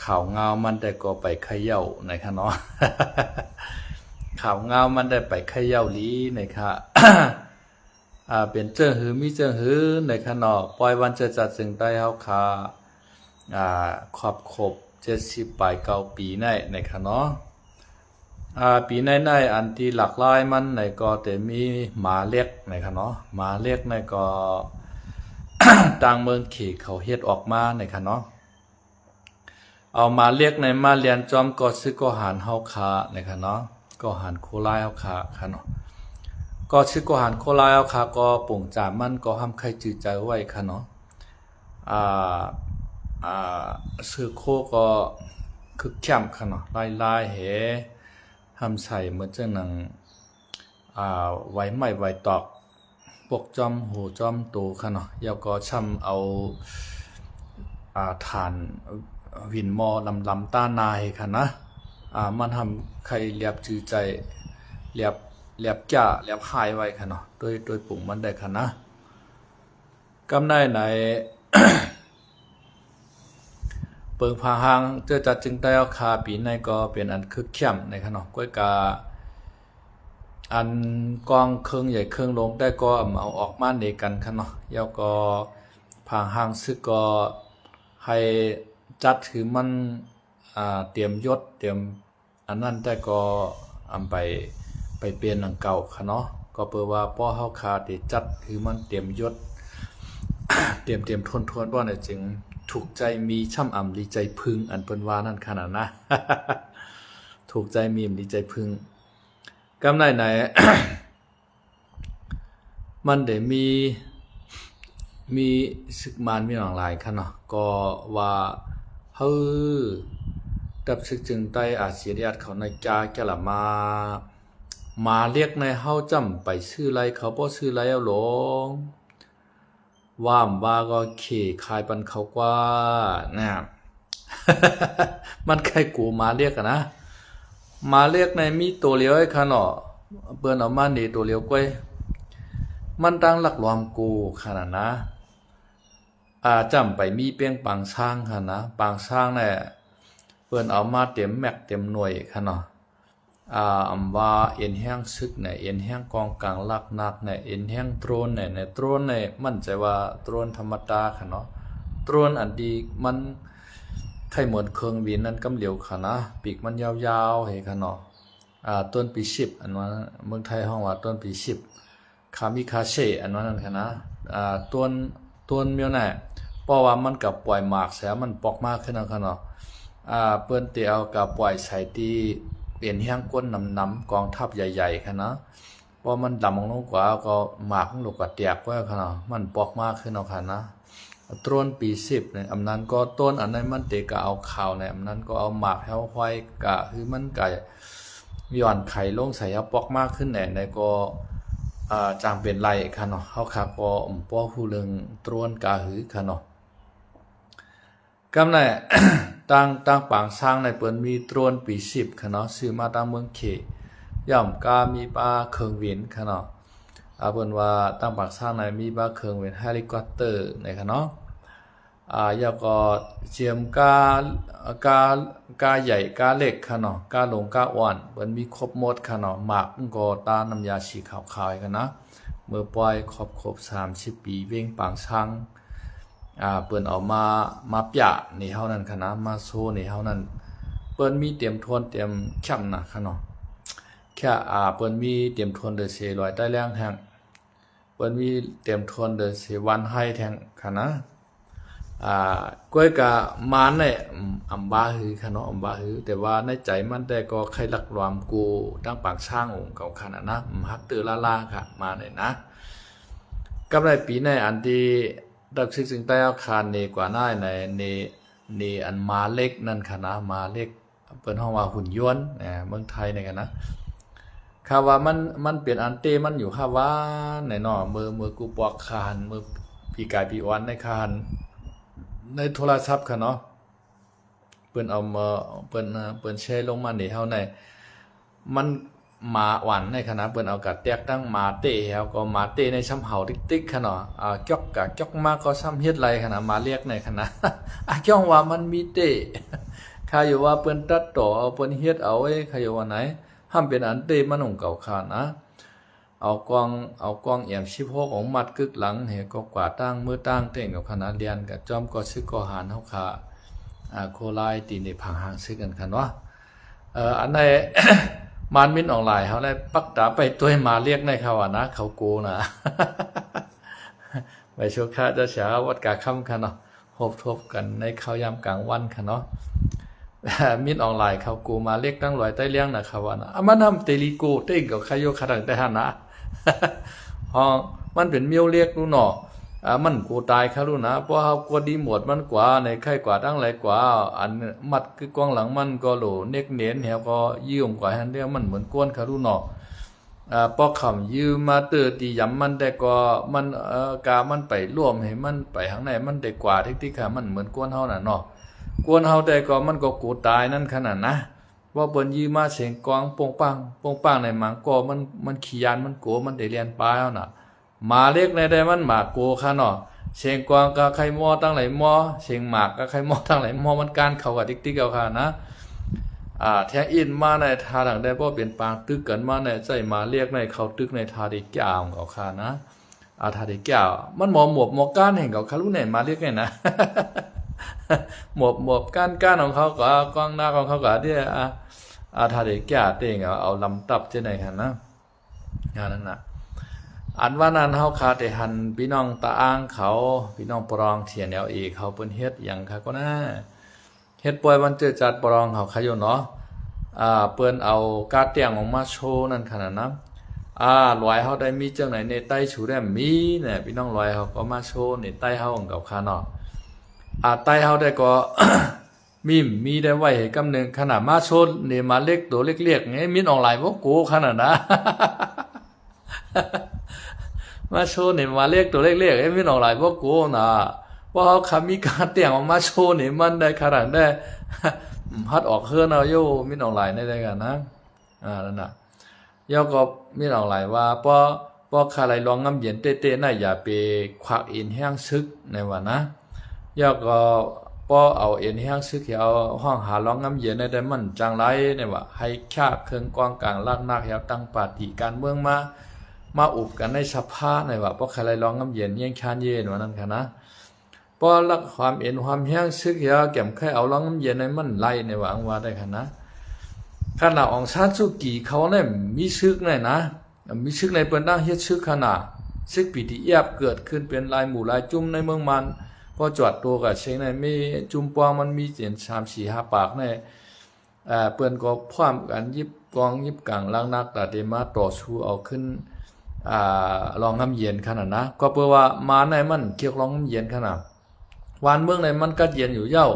ข่าวเงามันได้ก็ไปเขย่านะครับเนาะ ข่าวเงามันได้ไปเขย่าลีนะครับ เป็นเจ้าหือมีเจ้าหือนะครับเนาะปล่อยวันจะจัดจึงได้เฮาค่ะครอบครบ70 ปลาย9 ปีในนะครับเนาะปีในอันที่หลักหลายมันในก็แต่มีหมาเล็กนะครับเนาะหมาเล็กในก็ ต่างเมืองเขเขาเฮ็ดออกมานะครับเนาะเอามาเรียกในมาเรียนจอมก็ซื้อก็หารเฮาคานะครับเนาะก็หารโคลายเฮาคาค่ะเนาะก็ชื่อก็หารโคลายเฮาคาก็ปุ่งจามันก็ห้ำใครจือใจไว้ค่ะเนาะซื้อโคก็คึกเข้มค่ะเนาะลายเหห้ำใส่เหมือนจังหนังไว้ไม้ไว้ตอกปกจอมหูจอมตูค่ะเนาะแล้วก็ช่ำเอาฐานวินมอลำต้านายค่ะนะมันทำใครเรียบจือใจเรียบจ้าเรียบหายไว้ค่ะเนาะโดยปุ่งมันได้ค่ะนะกำได้ไหน เปิงพาหางเจอจัดจึงได้เอาคาปีในก็เป็นอันคึกเข้มในค่ะเนาะก้อยกาอันกองเครื่องใหญ่เครื่องลงได้ก็เอาออกมาเนกันค่ะเนาะแล้วก็พางหางซึกก็ให้จัดถือมันเตรียมยศเตรียมอันนั้นได้ก็ไปเปลี่ยนหนังเก่าค่ะเนาะก็เปิดว่าป้อเฮาคาได้จัดถือมันเตรียมยศ เตรียมทวนว่าเนี่ยจึงถูกใจมีช่ำอ่ำดีใจพึงอันเปิ้นว่านั่นขนาดนะ ถูกใจมีดีใจพึงกำไรไหน มันได้มีศึกมานมีหลากหลายค่ะเนาะก็ว่าเฮ้อดับศึกจึงใต้อาเซียนเขาในจาแกละมาเรียกในเฮาจำไปชื่อไรเขาบ่ชื่อไรเอาหลงว่าก็เขคายปันเขากว่านะ มันใครกูมาเรียกกันนะมาเรียกในมีตัวเลียวไอ้ค่ะเนาะเปิ้นเอามานี่ตัวเลียวก้อยมันตั้งหลักรวมกูขนาดนะจำไปมีเปียงปางช้างค่ะนะปางช้างเนี่ยเปิ้นเอามาเต็มแม็กเต็มหน่วยค่ะเนาะว่าเอ็นแห้งซึกเนี่ยเอ็นแห้งกองกลางลักนักเนี่ยเอ็นแห้งโตรนเนี่ยในโตรนเนี่ยมั่นใจว่าโตรนธรรมดาค่ะเนาะโตรนอันดีมันไข่เหมือนเครื่องบินนั้นกำเหลียวค่ะนะปีกมันยาวๆเฮ้ค่ะเนาะต้นปี10อันว่าเมืองไทยห้องว่าต้นปี10คามิคาเช่อันนั้นค่ะนะต้นเมียวน่ะเพราะว่ามันกับปล่อยหมากแสมันปอกมากขึ้นค่ะเนาะเปิ้นเตียวกับปล่อยใส่ที่เปลี่ยนแห้งก้นน้ำกองทัพใหญ่ๆค่ะนะพอมันดำลงกว่าก็หมากของลูกก็แตกไว้ค่ะเนาะมันปอกมากขึ้นค่ะนะต้นปี10เนี่ยอำนั้นก็ต้นอันนั้นมันเตก็เอาข่าวเนี่ยอำนั้นก็เอาหมากเฮาห้อยกะคือมันก็ย้อนไข่ลงใส่เอาปอกมากขึ้นแหน่ในก็จางเป็นไรค่ะเนาะเฮาคักก็ป้อผู้เรื่องตรวนกาหือค่ะเนาะกำไน ตั้งปางช้างในเปิ้นมีตรวนปี10ค่ะเนาะซื้อมาตามเมืองเขย่อมกามีปลาเครื่องวินค่ะเนาะเปิ้นว่าตั้งปางช้างในมีปลาเครื่องวินเฮลิคอปเตอร์ในค่ะเนาะแล้วก็เจียมกาใหญ่กาเล็กค่ะเนาะกาหลงกาอ่อนเปิ้นมีครบหมดค่ะเนาะหมากก็ตาน้ำยาสีขาวๆกันนะเมื่อปล่อยครบ30 ปีเว้งปางช้างเปิ้นเอามาปะนี่เฮานั้นค่ะนะมาโซนี่เฮานั้นเปิ้นมีเตรียมทวนเตรียมช่ำนะค่ะเนาะแค่เปิ้นมีเตรียมทวนเดอเสลอยใต้แรงแทงเปิ้นมีเตรียมทวนเดอเสวันให้แทงค่ะนะก้อยกะมานเนี่ยอำบาหือค่ะเนาะอำบาหือแต่ว่าในใจมันแต่ก็ใครหลักรวมกูตั้งปากช้างองค์เก่าขนาดนะฮักตือลาค่ะมาเนี่ยนะกับในปีในอันที่ดับซึกจึงใต้อาคารเนกว่าน้ายในอันมาเล็กนั่นค่ะนะมาเล็กเปิ้นฮ้องว่าหุ่นยนต์เมืองไทยนี่กันนะค่ะว่ามันเปลี่ยนอันเตมันอยู่ค่ะว่าไหนเนาะมือกูปอกคานมือพี่กายพี่วันในคานในโทรศัพท์ค่ะเนาะเปิ้นเอามาเปิ้นแชร์ลงมานี่เฮาในมันมาหวานในคณะเปิ้นเอากะแตกตั้งมาเตะแล้วก็มาเตะในซ้ำเห่าติ๊กๆค่ะเนาะจอกมาก็ซ้ำเฮ็ดไรค่ะนะมาเรียกในคณะจ้องว่ามันมีเตะ ข้าอยู่ว่าเปิ้นตัดต่อเอาเปิ้นเฮ็ดเอาไว้ข้าอยู่ว่าไหนห้ามเป็นอันเตมันของเก่าขานะเอากองเอี่ยม16ของมัดกึกหลังเฮก็กว่าตั้งมือตั้งเต้งกับคณะเรียนกับจอมก็ซึกก็หารเฮาค่ะโคไลตีในผังหางซึกกันคันว่าอันไหน มานมินออนไลน์เฮาได้ปักตาไปตัวมาเรียกในเขาว่านะเขาโกนะ ไปโชค่าจะเช้าวัดกาค่ำคันเนาะทบกันในข้าวยามกลางวันคันเนาะ มินออนไลน์เขากูมาเรียกตั้ง100ใต้เลี้ยงนะเขาว่านะมันทำเตลิโกเต้งกับใครโยขัดแต่หันนะ พอมันเป็นเมียวเรียกรู้เนาะมันกูตายเขารู้นะเพราะเขากลัวดีหมดมันกว่าในไข่กว่าตั้งหลายกว่าอันมัดคือกองหลังมันก็โหลเน็กเน้นแหวก็ยืมกว่าฮันเดียวมันเหมือนกวนเขารู้เนาะพอคำยืมมาเตอตีย้ำมันแต่ก็มันกามันไปร่วมให้มันไปข้างในมันได้กว่าที่ค่ะมันเหมือนกวนเฮาน่ะเนาะกวนเฮาแต่ก็มันก็กูตายนั่นขนาดนะว่าเปิ้นยืมมาเสียงกองโป่งปังในหมังก็มันขี้ยานมันโกมันได้เรียนปลายเอาน่ะมาเรียกในได้มันหมากโกค่ะเนาะเสียงกวางก็ใครมอตั้งหลายมอเสียงหมากก็ใครมอตั้งหลายมอมันการเข้ากับติ๊กเอาค่ะนะแท้อินมาในทาดังได้บ่เป็นปางตึกกันมาในใจมาเรียกในเขาตึกในทาดิกาวเอาค่ะนะทาดิกาวมันหมอบก้านแห่งเขารู้ไหนมาเรียกไงนะ หมอบก้านของเขาก็กองหน้าของเขาก็ที่ทาดิกาวเต็งเอาลำตับที่ไหนกันนะงานนั้นนะอันว่านั้นเฮาคาแต่หันพี่น้องตาอ้างเขาพี่น้องปรองเทียนแนวเอกเขาเปิ้นเฮ็ดหยังค่ะก็น่าเฮ็ดป่วยวันเจอจัดปรองเขาขอยู่เนาะเปิ้นเอากาเตียงออกมาโชว์นั่นขนาดนั้นลอยเฮาได้มีจังไหนในใต้ชูได้มีเนี่ยพี่น้องลอยเฮาก็มาโชว์ในใต้เฮาของเขาค่ะเนาะใต้เฮาได้ก็ มีได้ไว้ให้กำนึงขนาดมาโชว์นี่มาเล็กตัวเล็กๆไงมีออนไลน์บ่กูขนาดนะ มาโชว์นี่มาเรียกตัวเล็กๆมีออนไลน์บ่กูนะว่าเขาคำมีการเตียงออกมาโชว์นี่มันได้ขนาดได้ ฮัดออกเฮือนเอาอยู่มีออนไลน์ได้กันนะนั่นน่ะย่อก็มีออนไลน์ว่าป้อคาไหลลองงำเย็นเต้ๆน่ะอย่าไปควักอินแห้งซึกในว่านะย่อก็ป้อเอาเอ็นแห้งซึกเอาห้องหาลองงำเย็นได้มันจังไรเนี่ยว่าให้คาเครื่องกองกลางลากนักเฮาตั้งปาร์ตี้การเมืองมาอุบกันในสภาในว่าป้อคาไหลลองงำเย็นเยี่ยงชานเย็นว่านั่นค่ะนะป้อรักความเอ็นความแห้งซึกเฮาแก้มไข่เอาลองงำเย็นในมันไล่ในว่าอังว่าได้ค่ะนะขณะองซานซูกีเขาเนี่ยมีซึกเนี่ยนะมีซึกในเปิ้นตั้งเฮ็ดซึกขนาดซึกปีที่เอียบเกิดขึ้นเป็นลายหมู่ลายจุ่มในเมืองมันพอจอดตัวกับเชงในมีจุ่มปองมันมีเจ็น3-4-5ปากในเปิ้นก็พร้อมกันยิบกองยิบกลางล้างนักตาเดมาต่อสู้เอาขึ้นลองน้ำเย็นขนาดนะก็เพื่อว่ามาในมันเกี่ยวลองน้ำเย็นขนาดวานเมืองในมันก็เย็นอยู่เย้า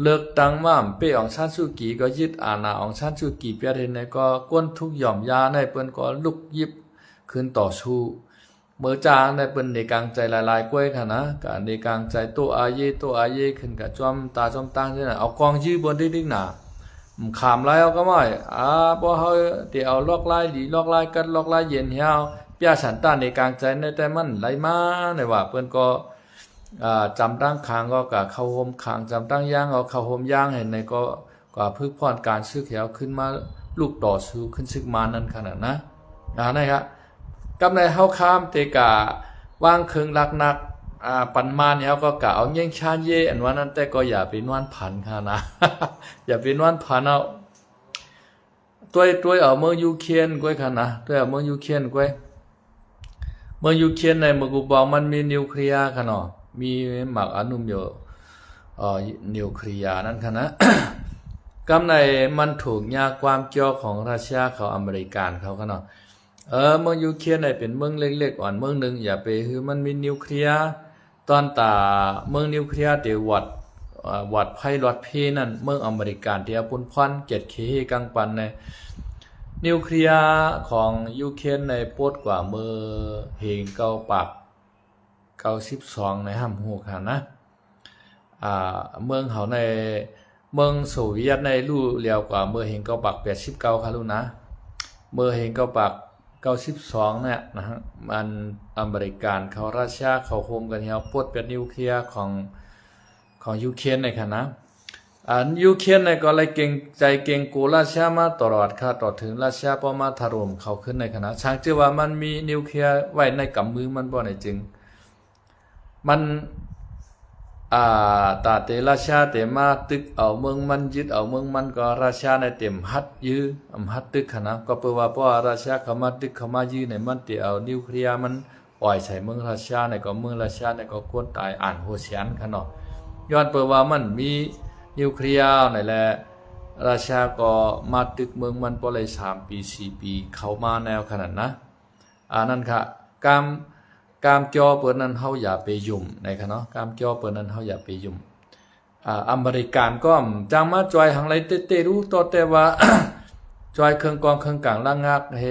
เลิกตังม่ามเป้องซานซูกีก็ยึดอาณาองซานซูกีเปียเทนในก็ก้นทุกหย่อมยาในเปิ้นก็ลุกยิบขึ้นต่อสู้เมื่อจางในเปิ้นในกลางใจลายๆกล้วยค่ะนะกะในกลางใจโตอาเยขึ้นกะจ้อมตาจ้อมตั้งจังได๋เอากองยื้อบนดิ้งหน้าขามลายเอาก็ไม่บ่เฮาที่เอาลอกลายดีลอกลายกัดลอกลายเย็นเฮาเปียสันตาในกลางใจในแต่มันไหลมาในว่าเปิ้นก็จำตั้งคางก็กะเข้าห่มคางจำตั้งย่างเอาเข้าห่มย่างเห็นในก็พึกพรการซึกเหี่ยวขึ้นมาลูกต่อสู้ขึ้นซึกมานั่นขนาดนะนะครับกำในเฮาข้ามเตกะว่างเคิงรักนักปันมาเนี่ยก็กะเอาเงี้ยงชาเยอันว่านั้นแต่ก็อย่าไปนวลผันค่ะนะ อย่าไปนวลผันเอาตัวเอาเมืองยูเครนก้วยค่ะนะตัวเอาเมืองยูเครนก้วยเมืองยูเครนในเมืองกูบอกมันมีนิวเคลียร์ค่ะเนาะมีหมากอนุมอยู่นิวเคลียร์นั่นค่ะนะ กำในมันถูกยาความเกี่ยวของรัสเซียเขาอเมริกันเขาค่ะเนาะเมืองยูเครนเนี่ยเป็นเมืองเล็กๆอ่อนเมืองนึงอย่าไปคือมันมีนิวเคลียร์ตอนตาเมืองนิวเคลียร์ที่วัดไพลอตเพนั่นเมืองอเมริกันที่ปุ่นพรเจ็ดเคกังปันในนิวเคลียร์ของยูเครนในโพดกว่าเมื่อเฮงเก้าปาก92ในห้ามฮู้ค่ะนะเมืองเขาในเมืองโซเวียตในรู้เร็วกว่าเมื่อเฮงเก้าปาก89ค่ะลูกนะเมื่อเฮงเก้าปาก92เนี่ยนะฮะมันอเมริกันเขารัสเซียเขาโฮมกันเฮาปดเป็นนิวเคลียร์ของยูเครนในค่ะนะ ยูเครนเนี่ยก็เลยเก่งใจเก่งกูรัสเซียมาตลอดค่ะต่อถึงรัสเซียพอมาถล่มเขาขึ้นในขณะช้างเชื่อว่ามันมีนิวเคลียร์ไว้ในกำมือมันบ่ไหนจริงมันตาเตรัสเซียเตมาตึกเอาเมืองมันยึดเอาเมืองมันก็รัสเซียในเต็มฮัดยื้อฮัดตึกขนาดก็เปิดว่าเพราะรัสเซียเขามาตึกเขามายื้อในมันเตเอานิวเคลียร์มันปล่อยใส่เมืองรัสเซียในก็เมืองรัสเซียในก็ควรตายอ่านโหเสียนขนาดย้อนเปิดว่ามันมีนิวเคลียร์นี่แหละรัสเซียก็มาตึกเมืองมันพอเลย3 ปี4 ปีเขามาแนวขนาดนะนั่นค่ะการจ่อเปิดนั้นเฮาอย่าไปยุ่มในค่ะเนาะการจ่อเปิดนั้นเฮาอย่าไปยุ่มอเมริกันก็จังมาจอยหังไรเต้ๆรู้ต่อแต่ว่า จอยเครื่องกองเครื่องกลางล่างงักเฮ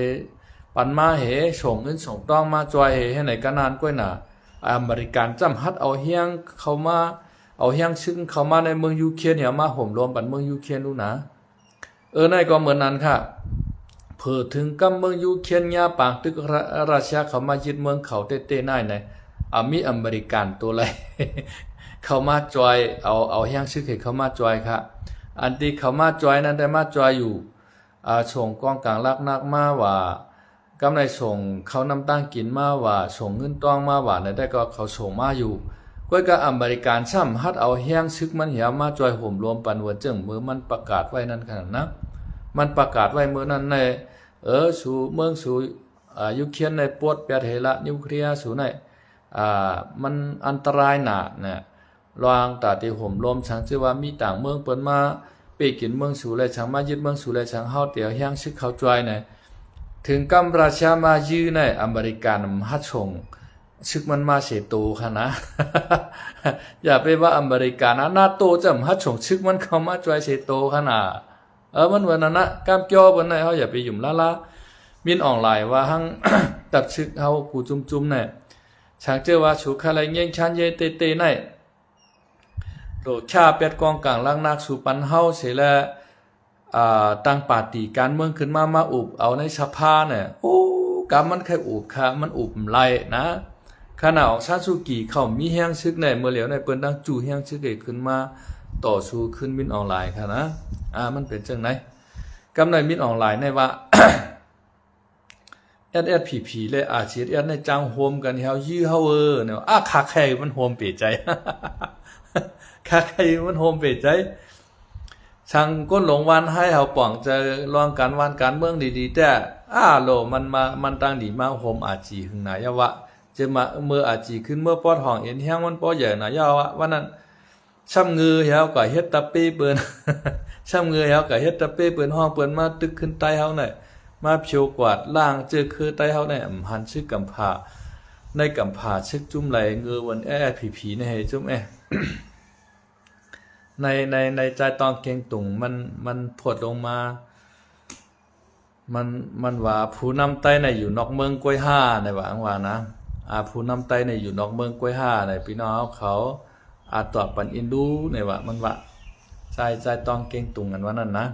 ปันมาเฮส่งเงินส่งต้องมาจอยเฮให้ไหนก็นานก้อยหนาอเมริกันจำฮัดเอาเฮียงเข้ามาเอาเฮียงซึ่งเข้ามาในเมืองยูเครนเนี่ยมาห่มรวมปันเมืองยูเครนรู้นะนั่นก็เหมือนนั้นค่ะเผื่อถึงกับเมืองยูเครนยาปางตึกรัสเซียเขามายึดเมืองเขาเต้ๆน่ายในมีอเมริกันตัวไร เขามาจอยเอาเฮียงซึ่งให้เขามาจอยค่ะอันที่เขามาจอยนั้นได้มาจอยอยู่ส่งกองกลางลักนักมาว่ากำไรส่งเขานำตั้งกินมาว่าส่งเงินต้องมาว่าในได้ก็เขาส่งมาอยู่ก็กับอเมริกันซ้ำฮัดเอาเฮียงซึกมันเหี่ยมาจอยห่มรวมปันวันจึงมือมันประกาศไว้นั่นขนาดนะมันประกาศไว้มือนั้นในสู่เมืองสู่ยูเครนในปวดเปียเทละนิวเคลียร์สู่ในมันอันตรายหนาเนี่ยรางตาที่ห่มรวมช่างชื่อว่ามีต่างเมืองเปิดมาไปกินเมืองสู่เลยช่างมายึดเมืองสู่เลยช่างเฮาเตียวเฮียงซึกเขาจอยเนี่ยถึงกำราชามายื้อในอเมริกันฮัดชงชึกมันมาเสตูค่ะนะ อย่าไปว่าอเมริกันนะนาโตจำฮัดชงชึกมันเข้ามาจอยเสตูค่ะนะมันวันนั้นนะกำจ่อบนไหนเขาอย่าไปหยุ่มละมินออนไลน์ว่าหั่ง ตัดชึกเขากูจุ่มเนี่ยช่างเจอว่าชูคาไรเงี้ยชันเยเตในโดชาเป็ดกองกลางล่างนักสู่ปันเฮาเสียแล้วตั้งปาร์ตี้การเมืองขึ้นมาอุบเอาในสภาเนี่ยโอ้กรรมมันแค่อุบค่ะมันอุบไรนะขณะออกชาสุกีเขามีแห้งซึกในเมื่อเหลียวในเปิ้นตั้งจู่แห้งซึกเกิดขึ้นมาต่อสู้ขึ้นมินออนไลน์ค่ะนะมันเป็นจังไหนกำในมินออนไลน์ในว่า SSPP เลยCSS ในจังโฮมกันเฮายื้อเฮาเนี่ยคาไข่มันโฮมเปใจ คาไข่มันโฮมเปใจช่างก้นหลงวันให้เฮาป่องจะลองการวันการเมืองดีๆแต่โลมันตั้งดีมาโฮมจีหึงนายะวะจะมาเมื่อจีขึ้นเมื่อปอดห้องเอ็นแห้งมันปอใหญ่นายะวะวันนั้นช้ำเงือเฮาก็เฮ็ดตะเป้เปิ้น ช้ำเงือเฮาก็เฮ็ดตะเป้เปิ้นห้องเปิ้นมาตึกขึ้นใต้เฮาน่ะมาเพียวกวาดล่างเจอคือใต้เฮาน่ะหันชื่อกำผาในกำผาชึกจุ่มไหลเงือวันผีในให้จุ่มในใจตองเกงตุงมันพดลงมามันว่าผู้นำไต้ในอยู่นอกเมืองกล้วยห้าในว่านะผู้นำไต้ในอยู่นอกเมืองกล้วยห้าในพี่น้องเขาตอบปันอินดูในว่ามันว่าใจตองเกงตุงกันว่านั่นนะ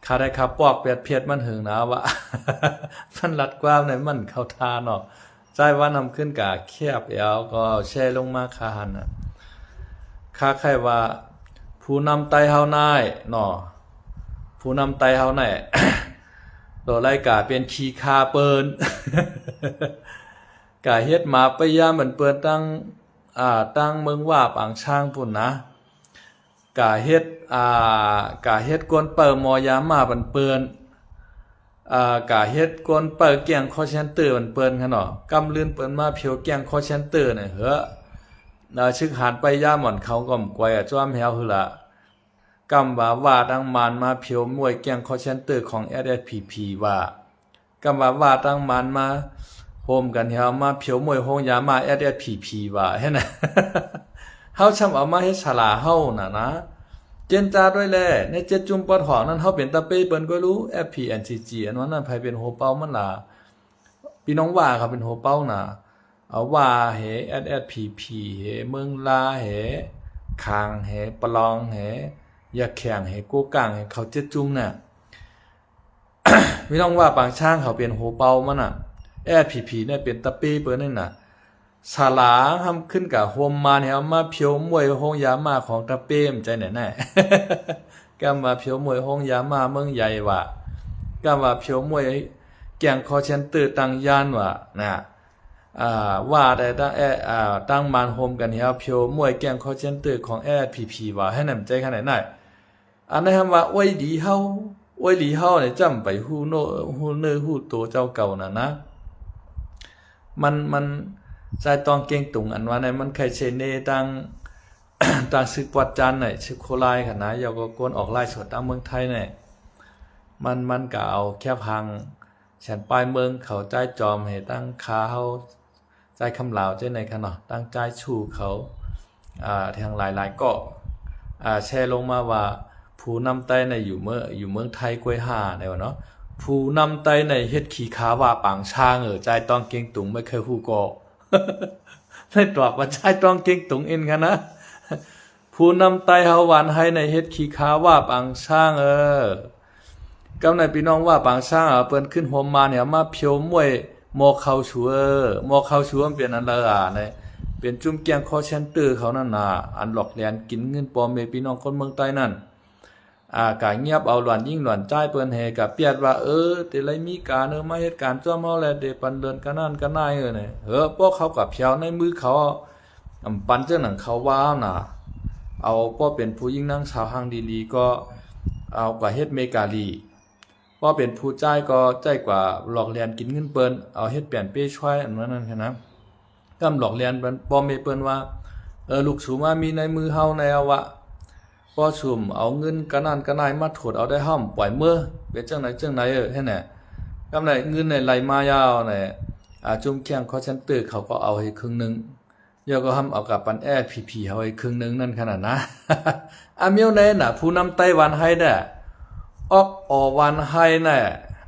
คาได้ขับปอกเพียดมันหึงนะว่า มันรัดกว้าวในมันเข้าทาเนาะใจว่านำขึ้นกะแคบเอาก็แช่ลงมาคาหันน่ะค่าใครว่าผู้นำไตเฮาน่ายเนาะผู้นำไตเฮาน่าย โดไล่กาเป็นขี้คาเปิ้น กาเฮ็ดหมาไปยาเหมือนเปิ้นตั้งเมืองว่าปางช้างพุ่นนะกาเฮ็ดกวนเปิ่มอยามาบันเปิ้นกาเฮ็ดกวนเปิ่แกงคอเซนเตอร์บันเปิ้นคั่นเนาะกำลื่นเปิ้นมาเพียวแกงคอเซนเตอร์เนี่ยชึกหันไปย่าหม่อนเขาก็มกวยจ้อมแฮวหือละกำว่าดังมานมาเพียวมวยแกงคอเซนเตอร์ของ SSPP ว่ากำว่าดังมานมาโฮมกันเฮามาเพียวมวยโฮงยามา SSPP ว่าเห็นน่ะ เฮาช้ำเอามาเฮ็ดฉลาเฮาน่ะนะเจนจาด้วยแลในเจ็ดจุ่มปอดหองนั้นเฮาเป็นตะเป้เปิ้นก็รู้ FPNCG อันนั้นไผเป็นโหเป้ามันล่ะพี่น้องว่าเขาเป็นโหเป้าน่ะเอาว่าเห SSPP เหเมืองลาเหคางเหปลองเหยาแข่งเหโกกางเหเขาเจ็ดจุ่มน่ะ พี่น้องว่าปางช้างเขาเป็นโหเป้ามันน่ะ SSPP เนี่ยเป็นตะเป้เปิ้นนั่นน่ะ ศาลาทำขึ้นกับโฮมมาเนี่ยมาเพียวมวยห้องยามาของตะเป้มใจไหนแน่ ก็มาเพียวมวยห้องยามาเมืองใหญ่ว่ะก็มาเพียวมวยแกงคอเชนเตอร์ตังยานว่ะนะว่าแต่ตั้งมานโฮมกันเฮียเพียวมวยแกงคอเชนเตอร์ของพีว่าให้นำใจขนาดไหนอันนี้ทำว่าไว้ดีเฮาเนี่ยจำไปฮู้โนฮู้เนอฮู้ตัวเจ้าเก่าน่ะนะมันใจตองเก่งตุงอันว่าเนี่ยมันใครเชเนตัง ต่างศึกวัดจันไหนศึกโคไลค่ะนะยก็กวนออกไล่สดตามเมืองไทยเนี่ยมันก็เอาแค่พังฉันปลายเมืองเขาใจจอมให้ตั้งขาเขาใจคำลาวใจไหนค่ะเนาะตั้งใจชูเขาทางหลายๆก็แชร์ลงมาว่าผู้นำไต้ในอยู่เมืองไทยกวยห่าเนี่ยเนาะผู้นำไต้ในเฮ็ดขี่ขาว่าปางช้างใจต้องเก่งตุงไม่เคยฮู้ก็ ได้ตอบว่าใจต้องเก่งตุงเอ็นค่ะนะผู้นำไต้เฮาหวานให้ในเฮ็ดขี้ขาว่าปางช้างกำในพี่น้องว่าปางช้างเปิ้นขึ้นโฮมมาเนี่ยมาเพียวมวยมอเข้าชัวมอเข้าชัวมันเป็นอันละเนี่ยเป็นจุ่มแกงคอเซนเตอร์เขานั่นน่ะอันหลอกแหลนกินเงินปลอมเมพี่น้องคนเมืองใต้นั่นกะเงียบเอาหลวนยิ่งหลวนใจเปิ้นเฮกะเปียดว่าแต่ไรมีการมาเหตุการณ์จ้อมเฮาแลเดปันเดินกันนั่นกันนายเนี่ยพวกเขากับเพียวในมือเขาปันเจ้าหนังเขาว่าน่ะเอาป้อเป็นผู้ยิ่งนั่งชาวห้างดีๆก็เอากว่าเฮ็ดเมกาลีป้อเป็นผู้จ่ายก็จ่ายกว่าหลอกเรียนกินเงินเปิ้นเอาเฮ็ดเปลี่ยนเป้ช่วยอันนั้นนะกำหลอกเรียนป้อเมเปิ้นว่าลูกสูมามีในมือเฮาในอวะป้อชุมเอาเงินกันนั่นกันนายมาถดเอาได้ห้อมปล่อยเมื่อเป็นจังไหนเฮ็ดแน่กำไหนเงินในไหลมายาวเนี่ยจุ่มแข้งคอเซนเตอร์เขาก็เอาให้ครึ่งนึงยก็ทำเอากับปันพีเอาไว้ครึ่งนึงนั่นขนาดนะ เมียวแน่น่ะผู้นำไต้หวันให้ได้ออกวันให้แน่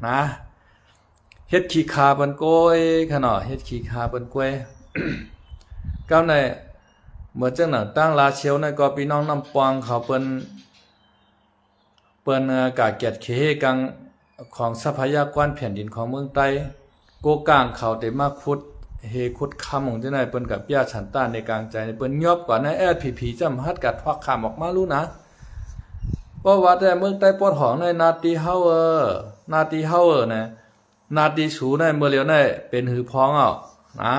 นะเฮ็ดขี้คาเปิ้นโกยขนาดเฮ็ดขี้คาเปิ้นกล้วย ก้าวในเมื่อจังหนังตั้งลาเชียวในก็พี่น้องนำปองเขาเปิ้นกะเกียรติเคกังของทรัพยากรแผ่นดินของเมืองไต้โกกลางเขาได้มาขุดเฮคุดคำของเจ้าไหนเปิ้นกับย่าฉันต้านในกลางใจเปิ้นยอบกว่าในพีจำฮัดกัดทวักคำออกมารู้นะเพราะว่าแต่เมืองใต้ปอดหองในนาตีเฮานะนาตีสูในเมื่อเลียวในเป็นหือพ้องนะ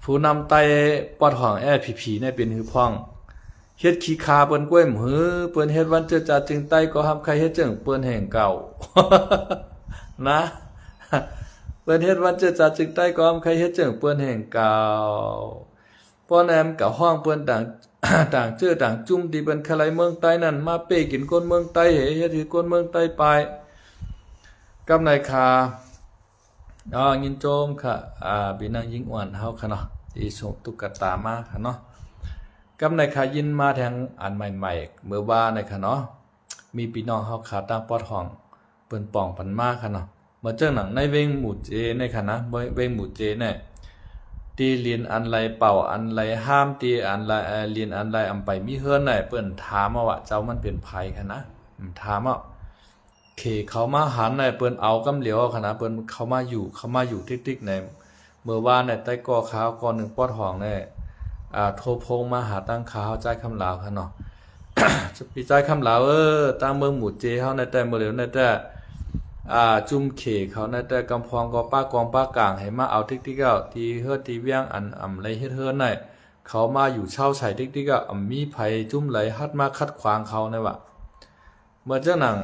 ผู้นำไต้ปอดหองพีในเป็นหือพ้องเฮ็ดขี้คาเปิ้นกล้วยหมือเปิ้นเฮ็ดวันเจอจ่าจึงไต้ก็ทำใครเฮ็ดจึงเปิ้นแห่งเก่า นะเปิ้นเฮ็ดวันเจอจ่าจึงไต้ก็ทำใครเฮ็ดจึงเปิ้นแห่งเก่าป้อแนมกับห้องเปิ้นต่าง ต่างเจอต่างจุ่มที่เปิ้นคลายเมืองใต้นั่นมาเป้กินคนเมืองใต้เฮ็ดให้คนเมืองใต้ไปกำในคายินโจมค่ะบินางยิงอ่อนเฮาค่ะเนาะที่ส่งตุ๊กตามาค่ะเนาะกำในคายินมาแทงอันใหม่ๆเมื่อว่าในค่ะเนาะมีพี่น้องเฮาขาตั้งปอดห้องเปิ้นป่องปันมาค่ะเนาะเมื่อเจ้าหนังในเวงหมู่เจในค่ะนะเวงหมู่เจเนี่ยตีเรียนอันไรเป่าอันไรห้ามตีอันไรเรียนอันไรอำไปมีเฮือนไหนเปิ้นถามว่าเจ้ามันเป็นไผค่ะนะถามเขเขามาหันในเปิ้นเอากำเหลียวค่ะนะเปิ้นเขามาอยู่ติ๊กๆในเมื่อวานในใต้กอขาวกอนึงปอดห้องเนี่ยโทรพงมาหาตั้งขาเฮาใจคำลาวค่ะเนาะ จะปีใจคำลาวตั้งเมืองหมู่เจเฮาในแต่เมื่อเหลียวในแต่จุ่มเขเขาในแต่กำพองก็ป้ากองป้ากลางให้มาเอาติ๊กๆก็ที่เฮือดที่เวียงอันไรเฮ็ดเฮือนไหนเขามาอยู่เช่าใส่ติ๊กๆก็มีไผจุ่มไหลฮัดมาคัดขวางเขาในว่าเมื่อเจ้าหนัง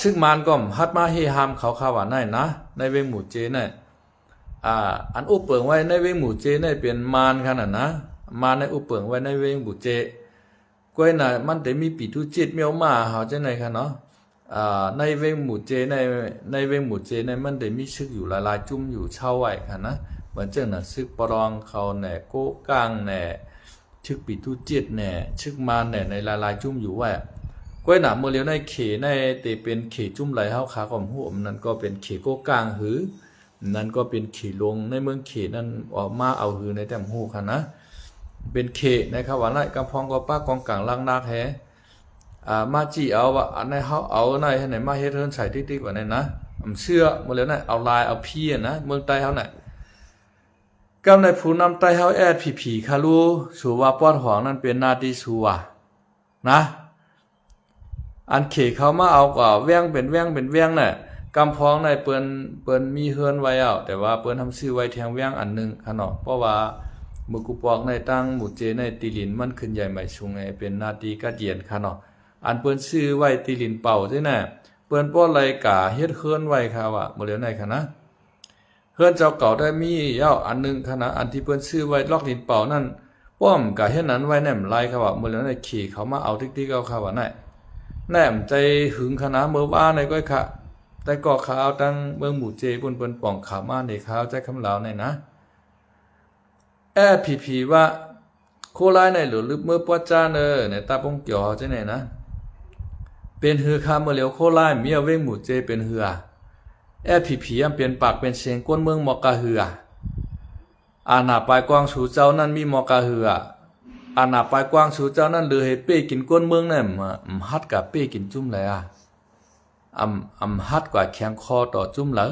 ชึกมานก็ฮัดมาเฮฮามเขาว่าไหนนะในเวงหมู่เจเนี่ยอันอุปเปิงไว้ในเวงหมู่เจเนี่ยเป็นมารขนาดนะมารในอุปเปิงไว้ในเวงหมู่เจก้อยน่ะมันแต่มีปีทุจิตเมียวมาเฮาจังได๋ค่ะเนาะในเวงหมู่เจในเวงหมู่เจในมันได้มีชึกอยู่หลายๆจุ่มอยู่เช่าไว้ค่ะนะเหมือนจังน่ะชึกปรองเขาแหน่โกกลางแหน่ชึกปีทุจิตแหน่ชึกมารแหน่ในหลายๆจุ่มอยู่ไว้ก้อยน่ะเมื่อเลียวในเขในแต่เป็นเขจุ่มไหลเฮาขาของฮู้นั่นก็เป็นเขโกกลางหือนั่นก็เป็นเขลงในเมืองเขนั่นออกมาเอาหือในแต้มฮู้ค่ะนะเป็นเขนะครับว่าไหนกำพองก็ป้ากองกลางล่างนาคแฮมาจี้เอาว่าอันไหนเฮาเอาไหนให้ไหนมาเฮ็ดเฮินใส่ติ๊กๆว่าไหนนะเชื่อหมดแล้วนะเอาลายเอาพี่นะเมืองใต้เฮาน่ะ กำในผู้นำไต้เฮาแอดผีคาลูสูว่าปอดหองนั่นเป็นนาทีสูว่ะนะอันเขเขามาเอากว่าแว้งเป็นแว้งเป็นแว้งน่ะกำพ้องในเปิ้นมีเฮือนไว้เอาแต่ว่าเปิ้นทำชื่อไว้แทงแว้งอันนึงค่ะเนาะเพราะว่ามือกูปอกในตั้งหมู่เจในตีลินมันขึ้นใหญ่ใหม่ชุงไงเป็นนาทีกะเดียนค่ะเนาะอันเปิ้นชื่อไว้ตีลินเป่าใช่น่ะเปิ้นป้อไรกะเฮ็ดเฮือนไว้ค่ะว่าบ่เหลียวไหนค่ะนะเฮือนเจ้าเก่าได้มียาวอันนึงค่ะนะอันที่เปิ้นชื่อไว้ลอกลินเป่านั่นป้อมกะเฮ็ดนั้นไว้แนมไลค่ะว่าบ่เหลียวไหนขี่เขามาเอาติ๊กๆเอาค่ะว่าไหนแนมใจหึงคณะเมื่อว่าในก้อยค่ะแต่ก็ข่าวตั้งเมืองหมู่เจบนเปิ้นป่องขามาในข่าวใจคำลาวในนะแอผีว่าโคลายในหรือลึกเมื่อปวดจ้าเนอในตาปงเกี่ยวจังไหนนะเป็นหือคาเมื่อเหลียวโคลายเมียเว้งหมู่เจเป็นหือแอผีอันเป็นปากเป็นเสียงก้นเมืองมอกะหืออาณาปลายกว้างสู่เจ้านั้นมีมอกะหืออาณาปลายกว้างสู่เจ้านั้นหรือให้เป้กินก้นเมืองนั่นฮัดกับเป้กินจุ่มเลยฮัดกว่าแข็งคอต่อจุ่มเลย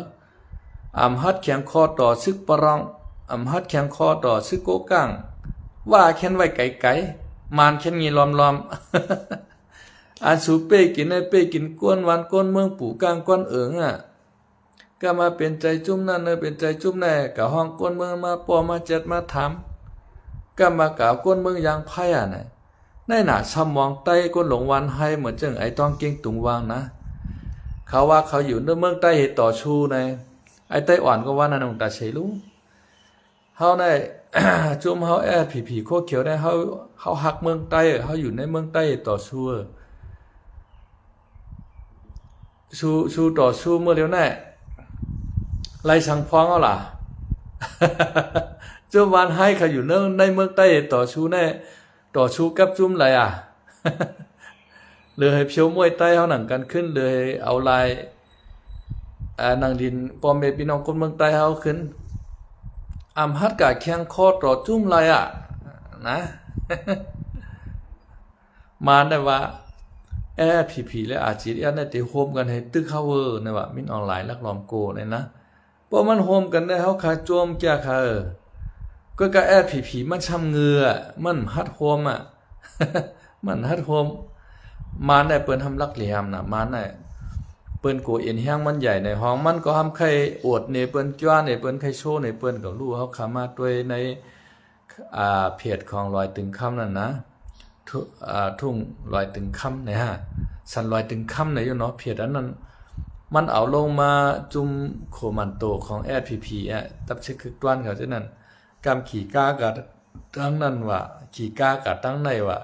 ฮัดแข็งคอต่อซึกปรองฮัดแข็งคอต่อซึกโกกังว่าแค่นไว้ไก่มานแค่นงี้ล้อมอันสูเป้กินให้เป้กินก้นวันก้นเมืองปู่กลางก้นก็มาเป็นใจจุ่มนั่นเป็นใจจุ่มแน่กับห้องก้นเมืองมาปอมาเจ็ดมาถามก็มากล่าวก้นเมืองยางไพ่ในหน้าซ้ำมองใต้ก้นหลงวันให้เหมือนจังไอต้องเก่งตุงวางนะเขาว่าเขาอยู่ในเมืองใต้เหตุต่อชูในไอไต้อ่อนก็ว่านั่นองตาเฉลุเฮาใน จุ่มเฮาแอดผีโคเขียวได้เฮาหักเมืองใต้เฮาอยู่ในเมืองใต้ต่อชูต่อชูเมื่อเร็วแน่ไล่สังพ้องเอาล่ะ จุ่มวันให้เขาอยู่ในเมืองใต้ต่อชูแน่ต่อชูกับจุ่มอะไรเลยให้เพียวมวยใต้เฮาหนังกันขึ้นเลยเอาลายนางดินปอมเมพี่น้องคนเมืองใต้เฮาขึ้นฮัดกะแข้งคอต่อจุ่มอะไรนะ มาได้ว่าแอผีและอาจีอันได้ติโฮมกันให้ตึกเฮานะว่ามินออนไลน์ลักลอมโกเนี่ยนะเพราะมันโฮมกันได้เฮาขาโจมแก่ค่ะก็แอผีมันช้ำเหงื่อมันฮัดโฮมมันฮัดโฮมมาได้เปิ้นทำลักเหลี่ยมนะมาได้เปิ้นโกเอ็นแห้งมันใหญ่ในห้องมันก็ทำใครอวดในเปิ้นจ้าในเปิ้นใครโชว์ในเปิ้นก็รู้เฮาขามาด้วยในเพจของลอยตึงค่ำนั่นนะทุ่งลอยตึงค่ำเนี่ยสันลอยตึงค่ำเนี่ยอยู่เนาะเพจอันนั้นมันเอาลงมาจุ่มโคมันโตของแอดผีตับเช็คคือต้วนเขาเช่นนั้นกำขี่ก้ากับตั้งนั้นว่าขี่ก้ากับตั้งในว่า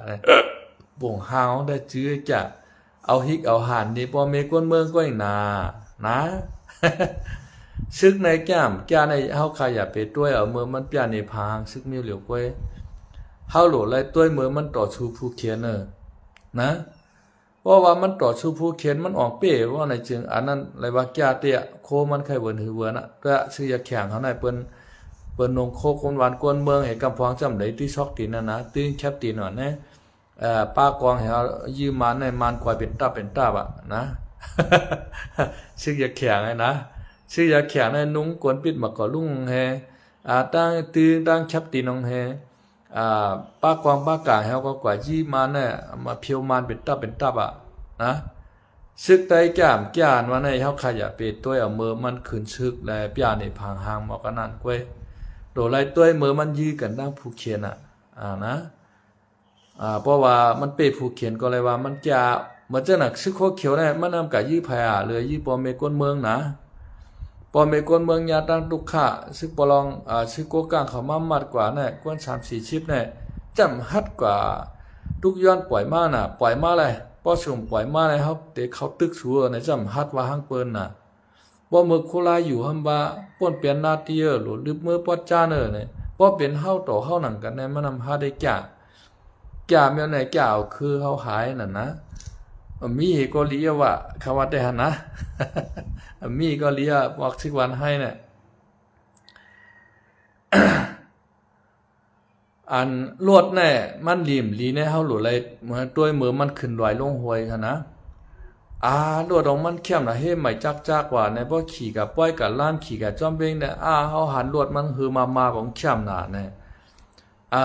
บ่งฮาวได้จื้อจะเอาฮิกเอาหานนี่พอเมก้นเมืองก็อีกนะ ซึกในแก้มแก้ในเฮาใครอย่าไปด้วยเอาเมื่อมันเปียในพางซึกมีเหลียวก้อยเฮาโหลไรด้วยเมื่อมันต่อชูผู้เขียนนะเพราะว่ามันต่อชูผู้เขียนมันออกเป้ว่าในจึงอันนั้นไรว่าแก้เตี้ยโคมันใครเบิ่นหือเบิ่นตัวชื่ออยาแข่งเขาในเปิ้นนงโคคนหวานกวนเมืองให้กำพองจำได้ที่ช็อกตีนนะตื้นแคปตีนนะป้ากวางให้ยืมมาในมานกว่าเป็นตานะ ชื่ออยาแข่งนะชื่ออยาแข่งในนุ่งกวนปิดมาก่อลุงแฮตั้งตื้นตั้งแคปตีนองแฮป้ากวางป้ากางเฮาก็กว่ายี่มาเนี่ยมาเพียวมันเป็นตับนะซึกไตแก้มแก่นว่าในเฮาขยะเป็ดตัวเอามือมันขึ้นซึกแลปยาในพางหางหมอกันนั่นก้วยโดไล่ตัวมือมันยื้อกันดังผู้เขียนนะเพราะว่ามันเป้ผู้เขียนก็เลยว่ามันจะมันจะหนักซึกโคเขียวเนี่ยมันนำกับยื้อพายเลยยื้อปอเมก้นเมืองนะปอเมก้นเมืองยาตั้งทุกข่าซึกปลองซึกโกกลางเขามามัดกว่าเนี่ยกวน3-4ชิปเนี่ยจำฮัดกว่าทุกย้อนปล่อยมาปล่อยมาเลยป้อชมปล่อยมาเลยครับเด็กเขาตึกชัวในจำฮัดว่าห้างเปิ้นว่ามือโคลาอยู่หำว่าป้นเปลี่ยนนาทีหรือลึกมือป้อจ้าเนี่ยป้อเปลี่ยนเฮาต่อเฮาหนังกันเนี่ยมันนำหาได้แก่เมียไหนแก่คือเฮาหายนั่นนะมีก็เลียว่าคำว่าได้หันนะ มีก็เลียบอกสิวันให้เนี่ย อันลวดแน่มันหลีมลีในเฮาหลุเลยเหมือนตัวมือมันขึ้นลอยลงห้วยค่ะนะ ลวดของมันเข้มนะเฮ้ใหม่จักว่าในบ่ขี่กับป้อยกับล้านขี่กับจอมเบงเนี่ยเฮาหันลวดมันคือมาของเข้มหนาเนี่ย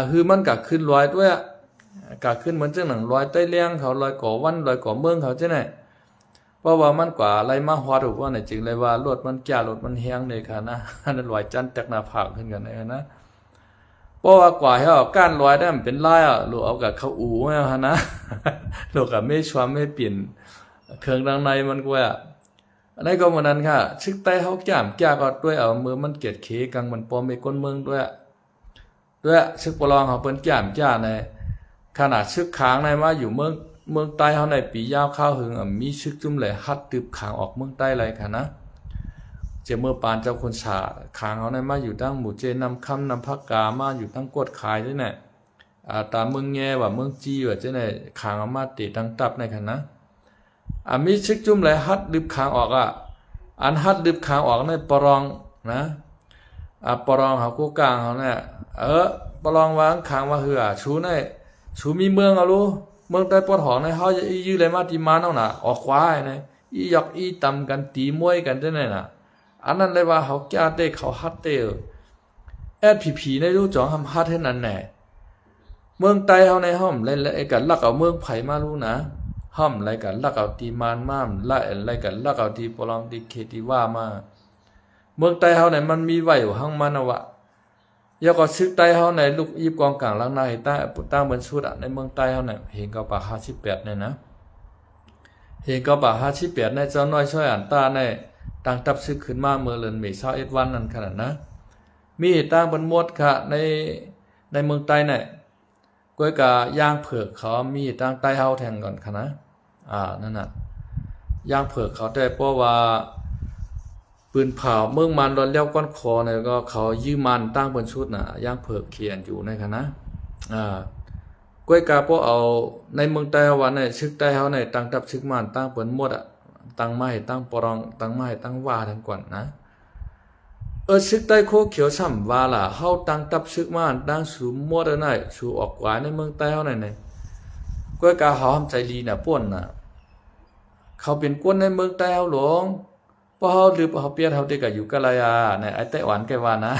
คือมันก็ขึ้นลอยด้วยก็ขึ้นเหมือนจังหนังลอยใต้เลี้ยงเขาลอยก่อวันลอยก่อเมืองเขาจังได๋เพราะว่ามันกว่าอะไรมาฮอดว่าเนี่ยจึงเลยว่าลวดมันแก่ลวดมันแห้งเลยค่ะนะอันนั้นลอยจันจากหน้าผากขึ้นกันนะเพราะว่ากว่าให้เอาก้านลอยได้มันเป็นลายลูกเอากับเขาอู่ฮะนะลูกก็ไม่ชวมไม่เปลี่ยนเครื่องดังในมันก็อันนี้ก็เหมือนนั้นค่ะชึกใต้เฮาแก้มแก้ก็ด้วยเอามือมันเกียดเขกังมันปอมไปก้นเมืองด้วยชึกปลองเขาเปิ้นแก้มแก้ในขนาดชึกค้างในมาอยู่เมืองใต้เฮาในปียาวข้าวหึงมีชึกจุ่มเลยฮัดตึบขางออกเมืองใต้ไรค่ะนะเจเมื่อปานเจ้าคนฉาขางเขาในมาอยู่ตั้งหมู่เจนำคำนำพักกามาอยู่ตั้งกดขายด้วยเนี่ยตามเมืองแง่ว่าเมืองจีว่าเจ้าเนี่ยขางเอามาติตั้งตับในค่ะนะมีชึกจุ่มเลยฮัดดึบขางออกอันฮัดดึบขางออกในปรองนะปรองเขากูกลางเขาเนี่ยปรองวางขางว่าเหือชูมีเมืองรู้เมืองใต้ปอดหองในเขาจะยื้อเลยมาตีมาเนาะน่ะออกควายเนี่ยยอกตำกันตีมวยกันได้เนี่ยน่ะอันนั้นเลยว่าเขาแก้เตะเขาฮัดเตะผีในรู้จ่องทำฮัดให้นั่นแน่เมืองใต้เขาในห้อมอะไรกันลักเอาเมืองไผ่มารู้นะห้อมอะไรกันลักเอาตีมานมาอะไรกันลักเอาตีปลอมตีเคตีว่ามาเมืองใต้เขาเนี่ยมันมีไหวอยู่ห้างมันวะยก็ซึกใต้เขาในลูกยีบกองกลางลังนาใต้ตั้งบนชุดในเมืองใต้เขาเนี่ยเห็นก็ป่า58เนี่ยนะเห็นก็ป่า58ในเจ้าน้อยช่วยอ่านตาในตั้งตับซึกขึ้นมาเมื่อเดือนเมษายนวันนั้นขนาดนะมีตั้งบนมดค่ะในเมืองใต้เนี่ยก้อยกะย่างเผือกเขามีตั้งใต้เฮาแทงก่อนค่ะนะนั่นน่ะย่างเผือกเขาได้เพราะว่าปืนเผาเมืองมันโดนเลี้ยวก้อนคอเนี่ยก็เขายื้อมันตั้งบนชุดน่ะย่างเผือกเขียนอยู่ในค่ะนะก้อยกะเพราะเอาในเมืองใต้วันเนี่ยชึกใต้เฮาเนี่ยตั้งตับชึกมันตั้งเปิ้นหมดตั้งไม้ตั้งปรองตั้งไม้ตั้งว่าทั้งก่อนนะชึกใต้โคเขียวฉ่ำว่าล่ะเฮาตั้งตับชึกมันตั้งสูหมดได้สูออกกว่าในเมืองใต้เฮาเนี่ยก้อยกะเฮาทำใจดีน่ะป่นน่ะเขาเป็นกวนในเมืองใต้เฮาหลวงพอเฮาหรือพอเฮาเปียเฮาได้ก็อยู่กะลายเนี่ยไอ้ไต้หวันแกว่านะ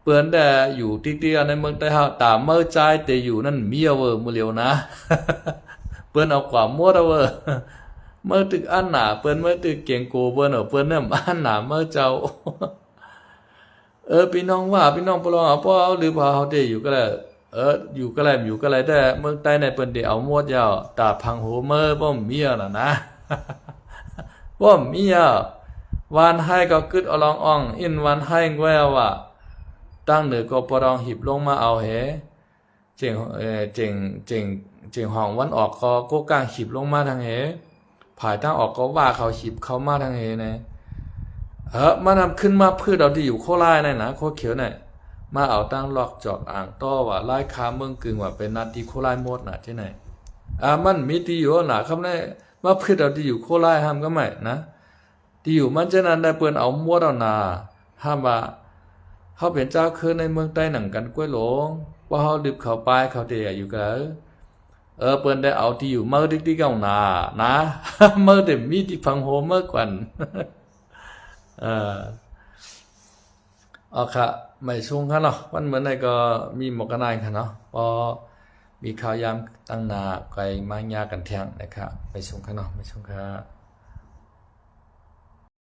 เปิ้นแต่อยู่ติ๊ๆในเมืองใต้เฮาตามเมื่อใจแต่อยู่นั่นเมียเว้อมื้อเลียวนะเปิ้นเอากว่าหมดเว้อเมื่อตึกอันหนาเปิ้นเมื่อตึกเก่งโกเปิ้นเปิ้นเนี่ยอันหนาเมื่อเจ้าพี่น้องว่าพี่น้องปลองเอาพอเอาหรือพอเฮาได้อยู่ก็แล้วอยู่ก็แล้วแต่เมืองใต้ในเปิ้นได้เอาหมดยาวตาพังโหเมื่อบ่มีน่ะนะบ่มีวานให้ก็กึดเอาลองอ่องอินวานให้แววว่าตั้งเหนือก็ปรองหิบลงมาเอาเหเจ๋งห้องวันออกก็โกกลางหิบลงมาทางเหผายตั้งออกก็ว่าเขาหิบเขามาทางเหเนี่ยมานำขึ้นมาพืชเราที่อยู่โคราชนะโคเขียวเนี่ยมาเอาตั้งหลอกจอกอ่างต้อว่าไล่ค้าเมืองกึ่งว่าเป็นนาทีโคราชหมดน่ะที่ไหนมันมีที่อยู่น่ะคำนี้มาพืชเราที่อยู่โคราชห้ามก็ไม่นะที่อยู่มันจะนั้นได้เปิ้นเอาหมดเอานาห้ามว่าเขาเป็นเจ้าคือในเมืองใต้หนังกันกล้วยหลงว่าเขาดึบเขาไปเขาเดียอยู่กันเปิ้นได้เอาที่อยู่เมื่อดิกๆเอานานะเมื่อเดี๋ยวมีที่ฟังโฮเมื่อก่อนค่ะไม่ชุ่งค่ะเนาะวันเหมือนไหนก็มีหมกกันนายค่ะเนาะพอมีข่าวยามตั้งนาไกลมายากันเที่ยงนะครับไม่ชุ่งค่ะเนาะไม่ชุ่งค่ะ